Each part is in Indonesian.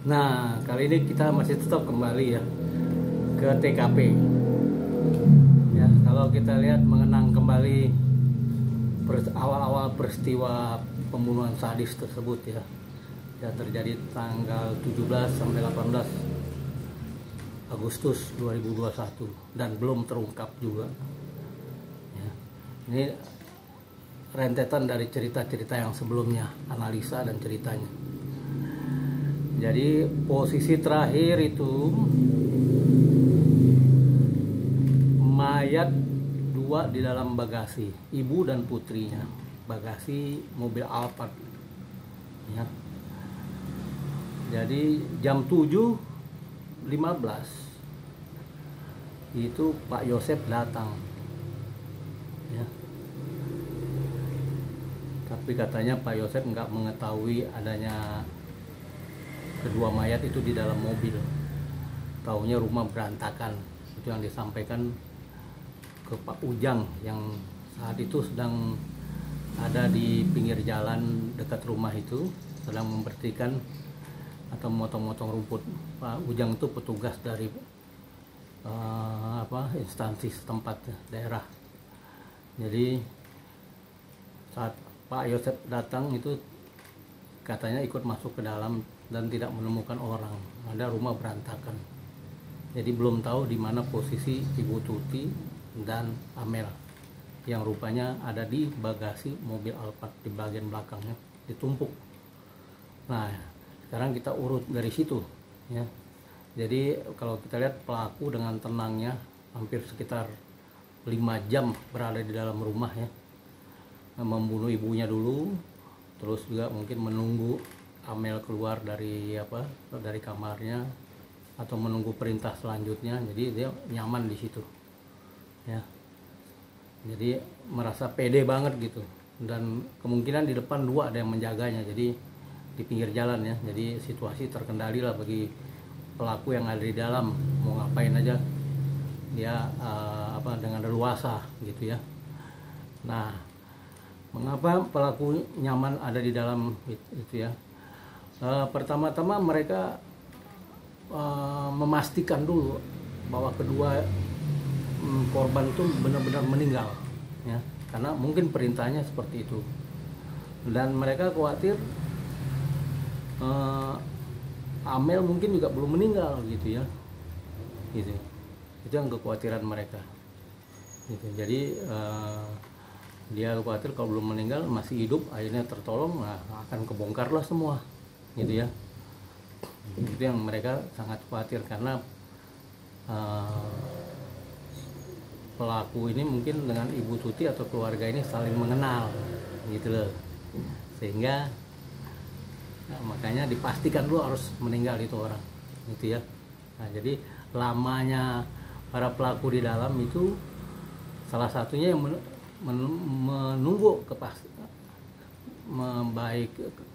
Nah, kali ini kita masih tetap kembali ya ke TKP. Ya, kalau kita lihat mengenang kembali awal-awal peristiwa pembunuhan sadis tersebut ya, yang terjadi tanggal 17 sampai 18 Agustus 2021 dan belum terungkap juga. Ya, ini rentetan dari cerita-cerita yang sebelumnya, analisa dan ceritanya. Jadi posisi terakhir itu mayat dua di dalam bagasi, ibu dan putrinya, bagasi mobil Alphard. Ya. Jadi jam 7.15 itu Pak Yosep datang. Ya. Tapi katanya Pak Yosep nggak mengetahui adanya kedua mayat itu di dalam mobil. Taunya rumah berantakan. Itu yang disampaikan ke Pak Ujang yang saat itu sedang ada di pinggir jalan dekat rumah itu, sedang membersihkan atau memotong-motong rumput. Pak Ujang itu petugas dari instansi setempat daerah. Jadi saat Pak Yosep datang itu katanya ikut masuk ke dalam dan tidak menemukan orang, ada rumah berantakan. Jadi belum tahu di mana posisi Ibu Tuti dan Amel yang rupanya ada di bagasi mobil Alphard di bagian belakangnya, ditumpuk. Nah, sekarang kita urut dari situ ya. Jadi kalau kita lihat pelaku dengan tenangnya hampir sekitar 5 jam berada di dalam rumah ya, membunuh ibunya dulu, terus juga mungkin menunggu Amel keluar dari kamarnya atau menunggu perintah selanjutnya. Jadi dia nyaman di situ ya, jadi merasa pede banget gitu, dan kemungkinan di depan dua ada yang menjaganya, jadi di pinggir jalan ya. Jadi situasi terkendali lah bagi pelaku yang ada di dalam, mau ngapain aja dia dengan leluasa gitu ya. Nah, mengapa pelaku nyaman ada di dalam itu ya? Pertama-tama mereka memastikan dulu bahwa kedua korban itu benar-benar meninggal ya, karena mungkin perintahnya seperti itu, dan mereka khawatir Amel mungkin juga belum meninggal gitu ya, gitu. Itu yang kekhawatiran mereka gitu. Jadi dia khawatir kalau belum meninggal masih hidup, akhirnya tertolong, nah akan kebongkar lah semua gitu ya. Itu yang mereka sangat khawatir, karena pelaku ini mungkin dengan Ibu Tuti atau keluarga ini saling mengenal gitu loh, sehingga makanya dipastikan dulu harus meninggal itu orang gitu ya. Nah, jadi lamanya para pelaku di dalam itu salah satunya yang menunggu baik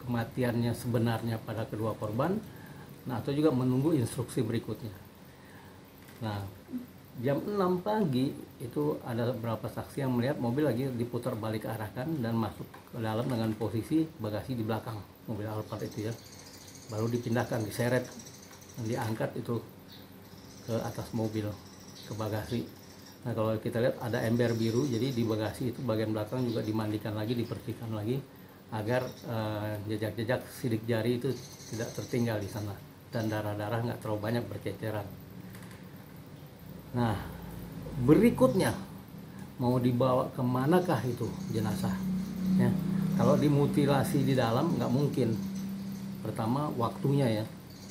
kematiannya sebenarnya pada kedua korban, nah atau juga menunggu instruksi berikutnya. Nah, jam 6 pagi itu ada beberapa saksi yang melihat mobil lagi diputar balik arahkan dan masuk ke dalam dengan posisi bagasi di belakang mobil Alphard itu ya. Baru dipindahkan, diseret dan diangkat itu ke atas mobil, ke bagasi. Nah, kalau kita lihat ada ember biru, jadi di bagasi itu bagian belakang juga dimandikan lagi, dibersihkan lagi agar jejak-jejak sidik jari itu tidak tertinggal di sana dan darah-darah nggak terlalu banyak berceceran. Nah, berikutnya mau dibawa kemanakah itu jenazah ya? Kalau dimutilasi di dalam nggak mungkin. Pertama, waktunya ya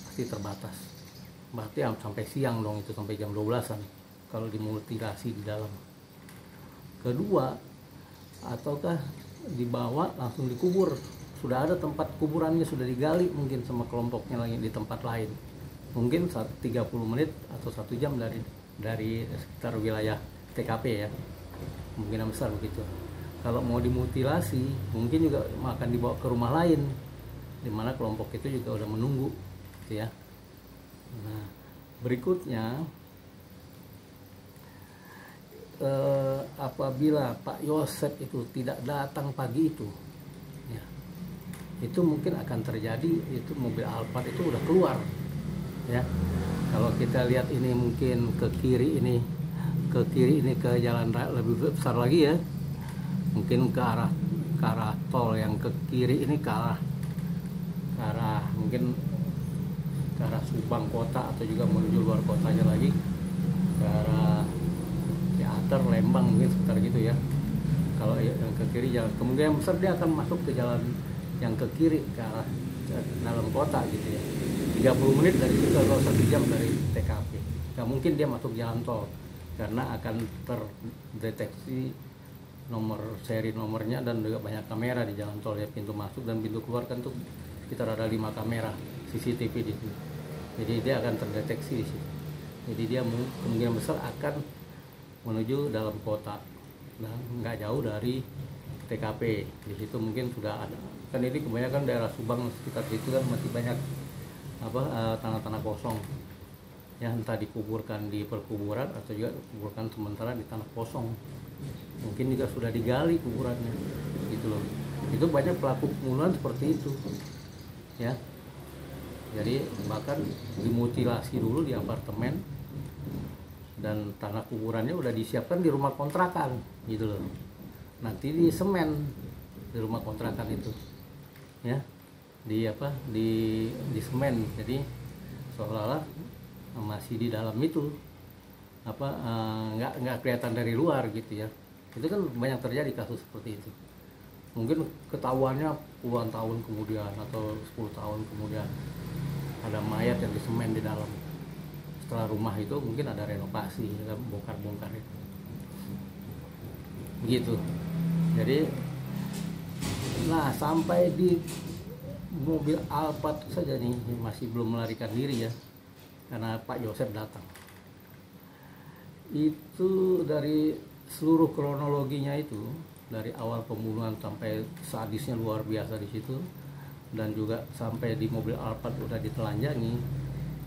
pasti terbatas, berarti sampai siang dong, itu sampai jam 12-an kalau dimutilasi di dalam. Kedua, ataukah dibawa langsung dikubur, sudah ada tempat kuburannya, sudah digali mungkin sama kelompoknya lagi di tempat lain, mungkin 30 menit atau 1 jam dari sekitar wilayah TKP ya, kemungkinan besar begitu. Kalau mau dimutilasi mungkin juga akan dibawa ke rumah lain di mana kelompok itu juga udah menunggu gitu ya. Nah, berikutnya apabila Pak Yosep itu tidak datang pagi itu ya, itu mungkin akan terjadi, itu mobil Alphard itu udah keluar ya. Kalau kita lihat ini mungkin ke kiri ini ke jalan raya lebih besar lagi ya, mungkin ke arah tol yang ke kiri ini ke arah mungkin ke arah Subang kota atau juga menuju luar kotanya lagi ke arah Teater Lembang mungkin sekitar gitu ya. Kalau yang ke kiri jalan kemungkinan besar dia akan masuk ke jalan yang ke kiri ke arah dalam kota gitu ya. 30 menit dari situ atau 1 jam dari TKP. Nggak mungkin dia masuk jalan tol karena akan terdeteksi seri nomornya dan juga banyak kamera di jalan tol ya. Pintu masuk dan pintu keluar kan tuh sekitar ada 5 kamera CCTV di situ. Jadi dia akan terdeteksi di situ. Jadi dia kemungkinan besar akan menuju dalam kota dan nggak jauh dari TKP. Di situ mungkin sudah ada. Kan ini kebanyakan daerah Subang sekitar situ kan masih banyak tanah-tanah kosong. Ya entah dikuburkan di perkuburan atau juga dikuburkan sementara di tanah kosong. Mungkin juga sudah digali kuburannya. Gitu loh. Itu banyak pelaku pembunuhan seperti itu. Ya. Jadi bahkan dimutilasi dulu di apartemen dan tanah kuburannya udah disiapkan di rumah kontrakan gitu loh. Nanti di semen di rumah kontrakan itu ya, di semen, jadi seolah-olah masih di dalam itu nggak kelihatan dari luar gitu ya. Itu kan banyak terjadi kasus seperti itu. Mungkin ketahuannya puluhan tahun kemudian atau 10 tahun kemudian ada mayat yang di semen di dalam. Setelah rumah itu mungkin ada renovasi, bongkar-bongkar itu. Begitu. Jadi, nah sampai di mobil Alphard saja nih masih belum melarikan diri ya, karena Pak Yosep datang. Itu dari seluruh kronologinya itu, dari awal pembunuhan sampai sadisnya luar biasa di situ, dan juga sampai di mobil Alphard udah ditelanjangi,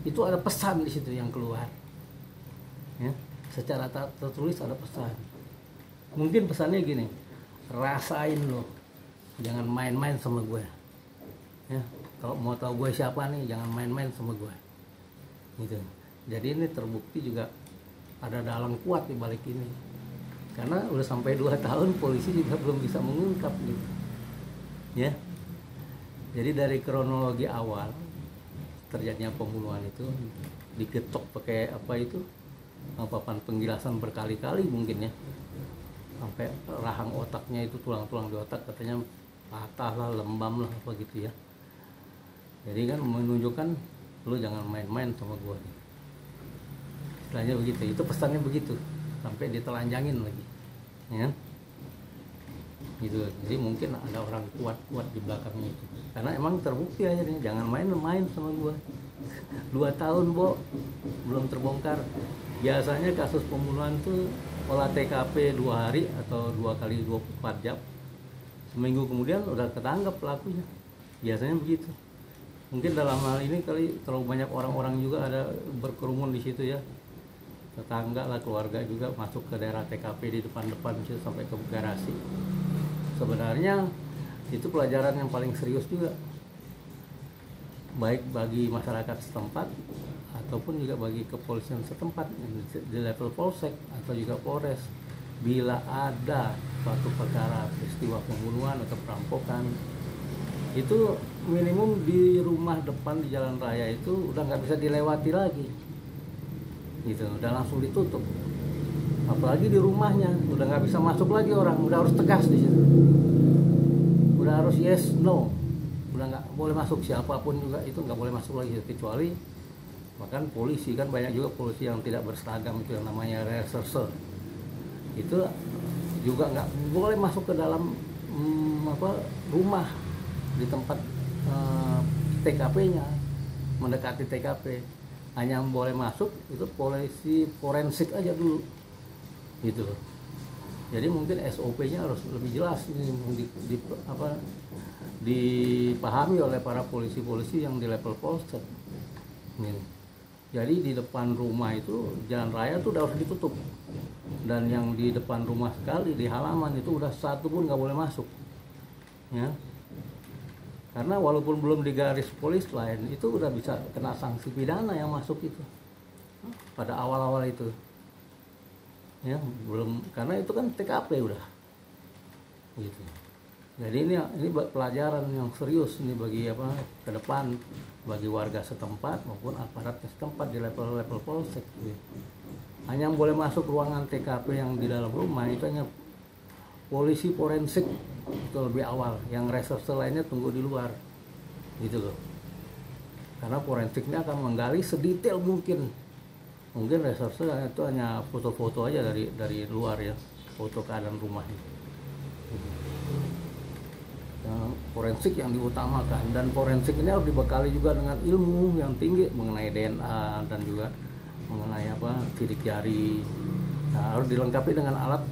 itu ada pesan di situ yang keluar. Ya, secara tertulis ada pesan. Mungkin pesannya gini, rasain lo, jangan main-main sama gue. Ya, kalau mau tahu gue siapa nih, jangan main-main sama gue. Gitu. Jadi ini terbukti juga ada dalang kuat di balik ini. Karena udah sampai 2 tahun polisi juga belum bisa mengungkap gitu. Ya. Jadi dari kronologi awal terjadinya pembunuhan itu diketok pakai papan penjelasan berkali-kali mungkin ya, sampai rahang otaknya itu, tulang-tulang di otak katanya patah lah, lembam lah apa gitu ya. Jadi kan menunjukkan lu jangan main-main sama gua. Istilahnya begitu, itu pesannya begitu, sampai ditelanjangin lagi ya gitu. Jadi mungkin ada orang kuat di belakangnya itu, karena emang terbukti aja nih, jangan main-main sama gua. 2 tahun belum terbongkar. Biasanya kasus pembunuhan tuh olah TKP 2 hari atau 2 kali 24 jam, seminggu kemudian udah ketangkap pelakunya. Biasanya begitu. Mungkin dalam hal ini kali terlalu banyak orang-orang juga ada berkerumun di situ ya, tetangga lah, keluarga juga masuk ke daerah TKP di depan-depan situ sampai ke garasi. Sebenarnya itu pelajaran yang paling serius juga, baik bagi masyarakat setempat ataupun juga bagi kepolisian setempat di level polsek atau juga polres. Bila ada suatu perkara peristiwa pembunuhan atau perampokan, itu minimum di rumah depan di jalan raya itu udah nggak bisa dilewati lagi gitu, udah langsung ditutup. Apalagi di rumahnya udah nggak bisa masuk lagi orang, udah harus tegas di situ, udah harus yes no, udah nggak boleh masuk, siapapun juga itu nggak boleh masuk lagi, kecuali bahkan polisi. Kan banyak juga polisi yang tidak berseragam, itu yang namanya reserse, itu juga nggak boleh masuk ke dalam rumah di tempat TKP-nya, mendekati TKP. Hanya yang boleh masuk itu polisi forensik aja dulu gitu loh. Jadi mungkin SOP-nya harus lebih jelas ini, dipahami oleh para polisi-polisi yang di level polsek. Jadi di depan rumah itu jalan raya tuh udah harus ditutup, dan yang di depan rumah sekali di halaman itu udah satu pun nggak boleh masuk ya. Karena walaupun belum di garis polis lain, itu udah bisa kena sanksi pidana yang masuk itu pada awal-awal itu, ya belum, karena itu kan TKP udah, gitu. Jadi ini pelajaran yang serius ini bagi apa ke depan, bagi warga setempat maupun aparat setempat di level-level polsek. Gitu. Hanya yang boleh masuk ruangan TKP yang di dalam rumah itu hanya polisi forensik itu lebih awal, yang reserse lainnya tunggu di luar, gitu loh. Karena forensiknya akan menggali sedetail mungkin reserse itu hanya foto-foto aja dari luar ya, foto keadaan rumah itu. Forensik yang diutamakan, dan forensik ini harus dibekali juga dengan ilmu yang tinggi mengenai DNA dan juga mengenai apa sidik jari. Nah, harus dilengkapi dengan alat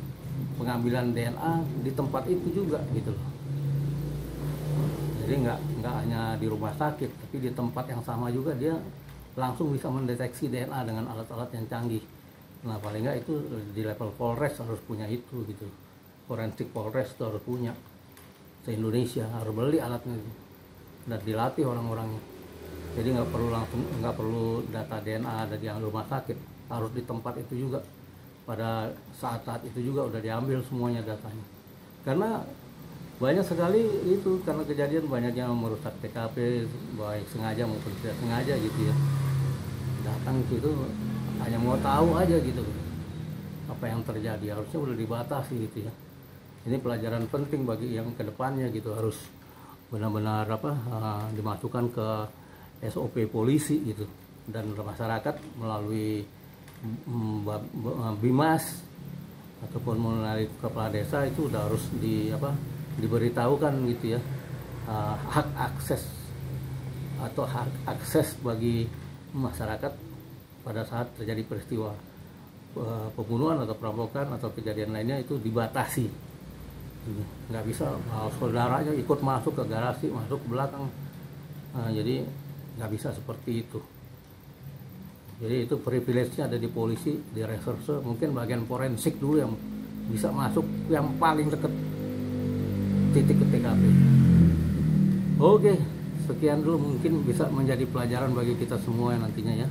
pengambilan DNA di tempat itu juga, gitu loh. Jadi nggak hanya di rumah sakit, tapi di tempat yang sama juga dia langsung bisa mendeteksi DNA dengan alat-alat yang canggih. Nah paling nggak itu di level Polres harus punya itu, gitu. Forensik Polres itu harus punya. Se-Indonesia harus beli alatnya itu dan dilatih orang-orangnya. Jadi nggak perlu data DNA ada di rumah sakit, harus di tempat itu juga. Pada saat-saat itu juga udah diambil semuanya datanya. Karena banyak sekali itu, karena kejadian banyak yang merusak TKP baik sengaja maupun tidak sengaja gitu ya. Datang ke situ hanya mau tahu aja gitu apa yang terjadi, harusnya udah dibatasi gitu ya. Ini pelajaran penting bagi yang kedepannya gitu, harus benar-benar dimasukkan ke SOP polisi gitu, dan masyarakat melalui Bimas ataupun melalui kepala desa itu udah harus diberitahukan gitu ya, hak akses atau hak akses bagi masyarakat pada saat terjadi peristiwa pembunuhan atau perampokan atau kejadian lainnya itu dibatasi. Nggak bisa saudaranya ikut masuk ke garasi, masuk ke belakang. Jadi nggak bisa seperti itu. Jadi itu privilege-nya ada di polisi, di reserse, mungkin bagian forensik dulu yang bisa masuk yang paling dekat titik ke TKP. Oke, sekian dulu, mungkin bisa menjadi pelajaran bagi kita semua nantinya ya.